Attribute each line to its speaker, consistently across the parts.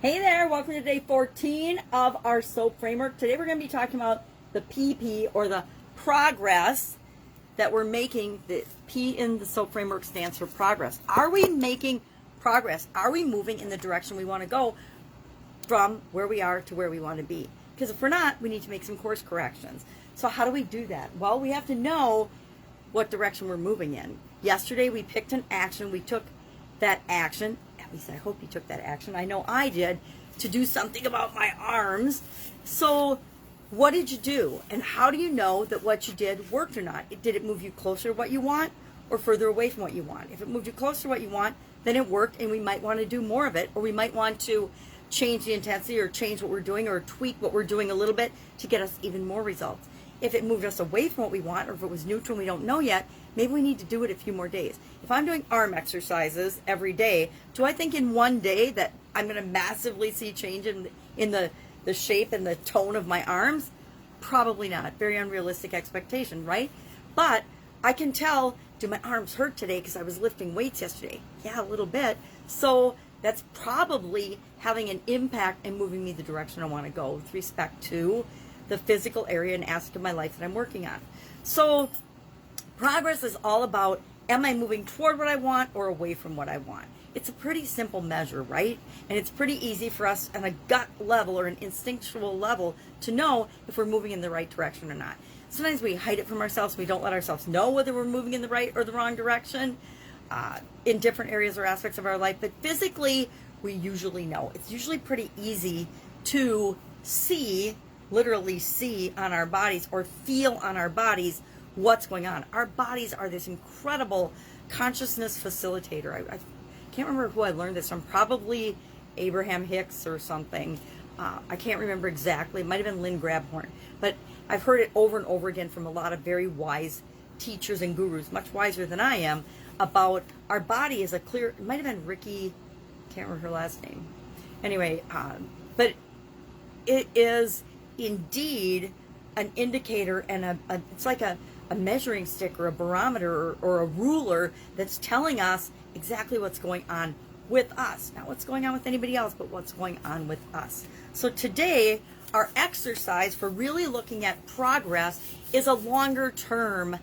Speaker 1: Hey there, welcome to day 14 of our SOAP framework. Today we're going to be talking about the PP, or the progress that we're making. The P in the SOAP framework stands for progress. Are we making progress? Are we moving in the direction we want to go from where we are to where we want to be? Because if we're not, we need to make some course corrections. So how do we do that? Well, we have to know what direction we're moving in. Yesterday we picked an action. We took that action. At least I hope you took that action. I know I did, to do something about my arms. So what did you do? And how do you know that what you did worked or not? Did it move you closer to what you want or further away from what you want? If it moved you closer to what you want, then it worked, and we might want to do more of it, or we might want to change the intensity or change what we're doing or tweak what we're doing a little bit to get us even more results. If it moved us away from what we want, or if it was neutral and we don't know yet, maybe we need to do it a few more days. If I'm doing arm exercises every day, do I think in one day that I'm going to massively see change in the shape and the tone of my arms? Probably not. Very unrealistic expectation, right? But I can tell, do my arms hurt today because I was lifting weights yesterday? Yeah, a little bit. So that's probably having an impact and moving me the direction I want to go with respect to the physical area and aspect of my life that I'm working on. So progress is all about, am I moving toward what I want or away from what I want? It's a pretty simple measure, right? And it's pretty easy for us on a gut level or an instinctual level to know if we're moving in the right direction or not. Sometimes we hide it from ourselves. We don't let ourselves know whether we're moving in the right or the wrong direction in different areas or aspects of our life. But physically, we usually know. It's usually pretty easy to see, literally see on our bodies or feel on our bodies what's going on. Our bodies are this incredible consciousness facilitator. I can't remember who I learned this from, probably Abraham Hicks or something. I can't remember exactly. It might have been Lynn Grabhorn. But I've heard it over and over again from a lot of very wise teachers and gurus, much wiser than I am, about our body is a clear, it might have been Ricky, can't remember her last name. Anyway, but it is indeed an indicator and it's like a measuring stick or a barometer or a ruler that's telling us exactly what's going on with us. Not what's going on with anybody else, but what's going on with us. So today, our exercise for really looking at progress is a longer term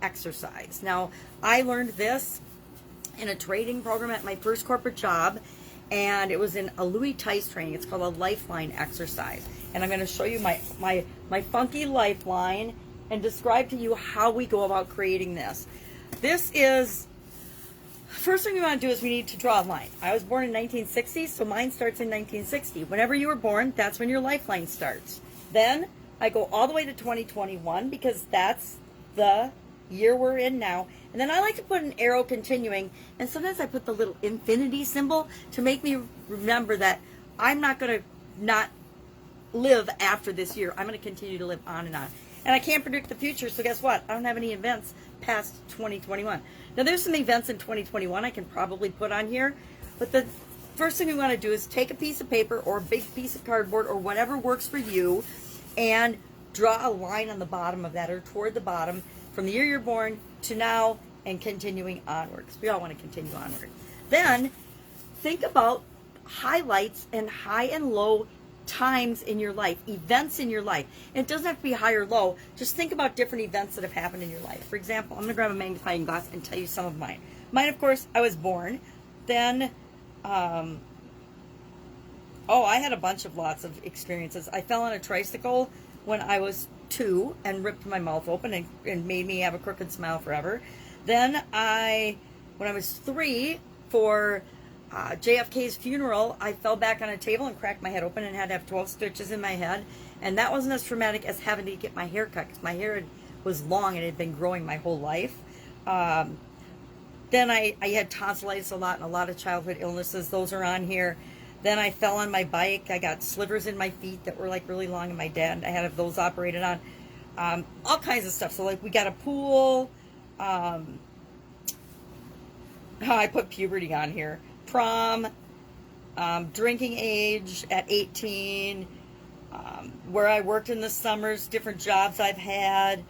Speaker 1: exercise. Now, I learned this in a trading program at my first corporate job, and it was in a Louis Tice training. It's called a Lifeline exercise. And I'm going to show you my funky Lifeline and describe to you how we go about creating this. This is, first thing we want to do is we need to draw a line. I was born in 1960, so mine starts in 1960. Whenever you were born, that's when your Lifeline starts. Then I go all the way to 2021 because that's the year we're in now. And then I like to put an arrow continuing, and sometimes I put the little infinity symbol to make me remember that I'm not going to not live after this year. I'm going to continue to live on and on. And I can't predict the future, so guess what? I don't have any events past 2021. Now, there's some events in 2021 I can probably put on here, but the first thing we want to do is take a piece of paper or a big piece of cardboard or whatever works for you and draw a line on the bottom of that or toward the bottom from the year you're born to now and continuing onward, because we all want to continue onward. Then think about highlights and high and low times in your life, events in your life. And it doesn't have to be high or low. Just think about different events that have happened in your life. For example, I'm going to grab a magnifying glass and tell you some of mine. Mine, of course, I was born. Then, I had a bunch of lots of experiences. I fell on a tricycle when I was 2 and ripped my mouth open and made me have a crooked smile forever. Then when I was 3, for JFK's funeral, I fell back on a table and cracked my head open and had to have 12 stitches in my head. And that wasn't as traumatic as having to get my hair cut, because my hair was long and it had been growing my whole life. Then I had tonsillitis a lot and a lot of childhood illnesses. Those are on here. Then I fell on my bike. I got slivers in my feet that were like really long, and my dad, I had to have those operated on. All kinds of stuff. So like we got a pool. I put puberty on here. Prom, drinking age at 18, where I worked in the summers, different jobs I've had,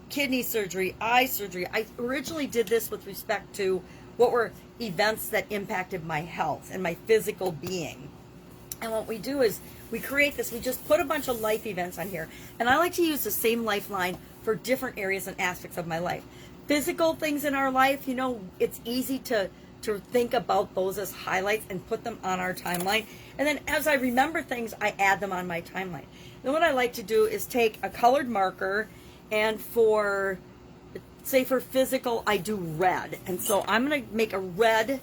Speaker 1: kidney surgery, eye surgery. I originally did this with respect to what were events that impacted my health and my physical being. And what we do is we create this, we just put a bunch of life events on here. And I like to use the same lifeline for different areas and aspects of my life. Physical things in our life, you know, it's easy to think about those as highlights and put them on our timeline. And then as I remember things, I add them on my timeline. Then what I like to do is take a colored marker, and for, say for physical, I do red. And so I'm going to make a red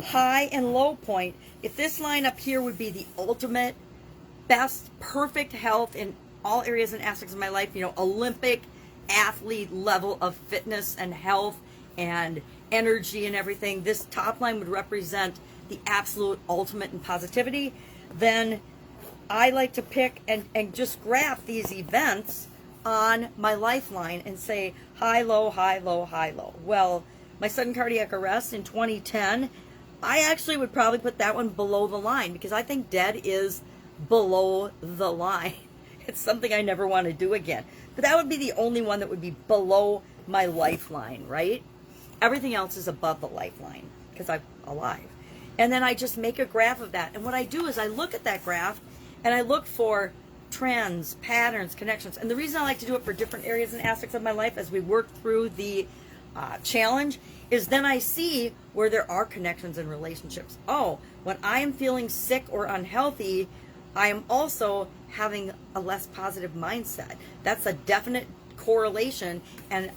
Speaker 1: high and low point. If this line up here would be the ultimate, best, perfect health in all areas and aspects of my life, you know, Olympic athlete level of fitness and health and energy and everything, this top line would represent the absolute ultimate in positivity. Then I like to pick and just graph these events on my lifeline and say high, low, high, low, high, low. Well, my sudden cardiac arrest in 2010, I actually would probably put that one below the line because I think dead is below the line. It's something I never want to do again. But that would be the only one that would be below my lifeline, right? Everything else is above the lifeline because I'm alive. And then I just make a graph of that. And what I do is I look at that graph and I look for trends, patterns, connections. And the reason I like to do it for different areas and aspects of my life as we work through the challenge is then I see where there are connections and relationships. Oh, when I am feeling sick or unhealthy, I am also having a less positive mindset. That's a definite correlation and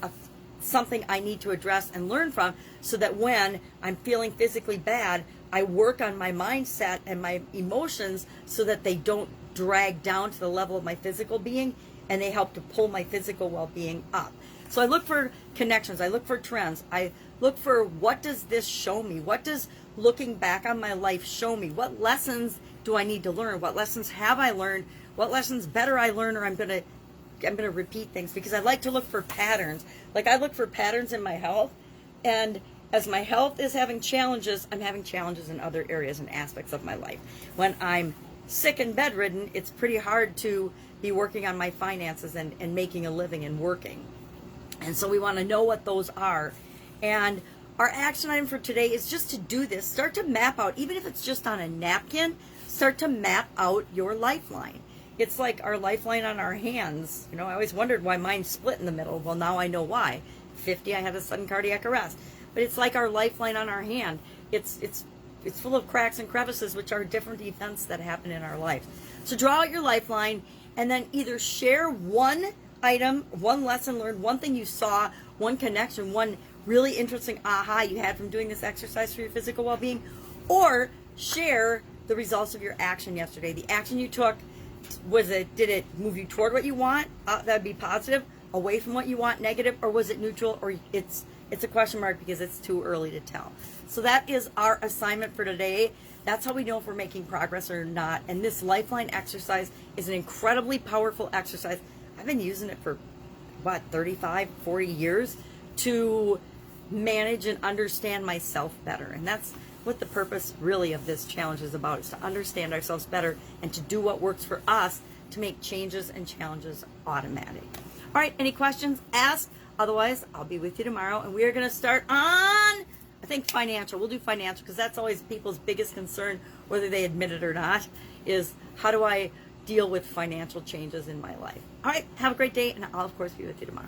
Speaker 1: something I need to address and learn from so that when I'm feeling physically bad, I work on my mindset and my emotions so that they don't drag down to the level of my physical being and they help to pull my physical well-being up. So I look for connections, I look for trends, I look for what does this show me? What does looking back on my life show me? What lessons do I need to learn? What lessons have I learned? What lessons better I learn, or I'm gonna repeat things, because I like to look for patterns. Like I look for patterns in my health, and as my health is having challenges, I'm having challenges in other areas and aspects of my life. When I'm sick and bedridden, it's pretty hard to be working on my finances and making a living and working. And so we want to know what those are. And our action item for today is just to do this. Start to map out, even if it's just on a napkin, start to map out your lifeline. It's like our lifeline on our hands. You know, I always wondered why mine split in the middle. Well, now I know why. 50, I had a sudden cardiac arrest. But it's like our lifeline on our hand. It's full of cracks and crevices, which are different events that happen in our life. So draw out your lifeline and then either share one item, one lesson learned, one thing you saw, one connection, one really interesting aha you had from doing this exercise for your physical well-being, or share the results of your action yesterday. The action you took, did it move you toward what you want? That would be positive. Away from what you want, negative, or was it neutral? Or it's a question mark because it's too early to tell. So that is our assignment for today. That's how we know if we're making progress or not. And this lifeline exercise is an incredibly powerful exercise. I've been using it for 35, 40 years to manage and understand myself better. And that's what the purpose really of this challenge is about, is to understand ourselves better and to do what works for us to make changes and challenges automatic. All right, any questions? Ask. Otherwise, I'll be with you tomorrow, and we are going to start on, I think, financial. We'll do financial because that's always people's biggest concern, whether they admit it or not, is how do I deal with financial changes in my life. All right, have a great day, and I'll, of course, be with you tomorrow.